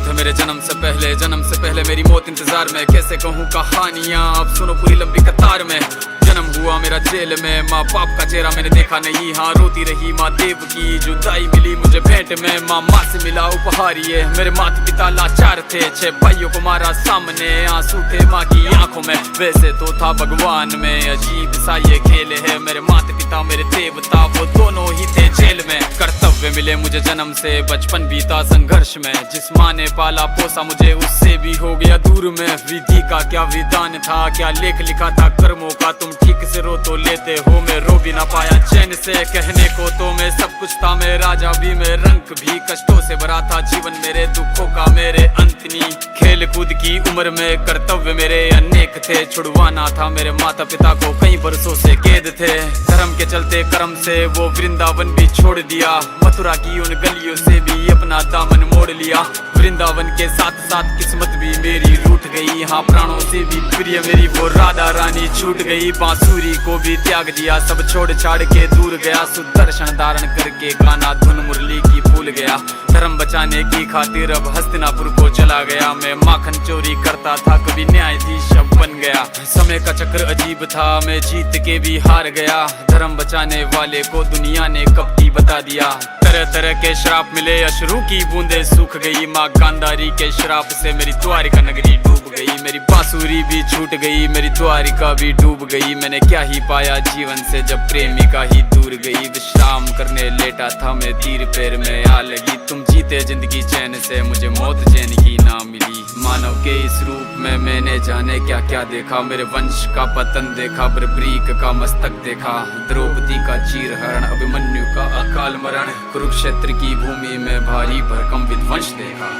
मौजूद है मेरे जन्म से पहले मेरी मौत इंतजार में। कैसे कहूँ कहानियाँ, अब सुनो पूरी लंबी कतार में। जन्म हुआ मेरा जेल में, माँ बाप का चेहरा मैंने देखा नहीं। हाँ रोती रही माँ देव की, जुदाई मिली मुझे भेंट में। माँ से मिला उपहार ये, मेरे माता पिता लाचार थे। 6 भाइयों को मारा सामने, आंसू थे माँ की आंखों में। वैसे तो था भगवान में, अजीब सा ये खेल है। मेरे माता पिता मेरे देवता, वो दोनों ही थे जेल में। कर्तव्य मिले मुझे जन्म से, बचपन बीता संघर्ष में। जिस माँ ने पाला पोसा मुझे, उससे भी हो गया दूर में। विधि का क्या विधान था, क्या लेख लिखा था कर्मों का। तुम ठीक से रो तो लेते हो, मैं रो भी ना पाया चैन से। कहने को तो मैं सब कुछ था, मैं राजा भी, मैं रंग भी। कष्टों से भरा था जीवन मेरे, दुखों का मेरे अंत नहीं। खेल कूद की उम्र में कर्तव्य मेरे अनेक थे। छुड़वाना था मेरे माता पिता को, कई बरसों से कैद थे। धर्म के चलते कर्म से वो वृंदावन भी छोड़ दिया। मथुरा की उन गलियों से भी अपना दामन मोड़ लिया। वृंदावन के साथ साथ किस्मत भी मेरी रूठ गई। हाँ प्राणों से भी प्रिय मेरी वो राधा रानी छूट गई। बांसुरी को भी त्याग दिया, सब छोड़ छाड़ के दूर गया। सुदर्शन धारण करके गाना धुन मुरली की भूल गया। धर्म बचाने की खातिर अब हस्तिनापुर को चला गया। मैं माखन चोरी करता था, कभी न्यायाधीश अब बन गया। समय का चक्र अजीब था, मैं जीत के भी हार गया। धर्म बचाने वाले को दुनिया ने कपटी बता दिया। तरह तरह के श्राप मिले, अश्रु की बूंदे सूख गई। माँ गांधारी के श्राप से मेरी द्वारिका नगरी डूब गई। मेरी बांसुरी भी छूट गई, मेरी द्वारिका भी डूब गई। मैंने क्या ही पाया जीवन से, जब प्रेमिका ही दूर गई। विश्राम करने लेटा था मैं, तीर पैर में आ लगी। तुम जीते जिंदगी चैन से, मुझे मौत चैन की ना मिली। मानव के इस रूप में मैंने जाने क्या क्या देखा। मेरे वंश का पतन देखा, बर्बरीक का मस्तक देखा। द्रौपदी का चीर हरण, अभिमन्यु का अकाल मरण। कुरुक्षेत्र की भूमि में भारी भरकम विध्वंस देखा।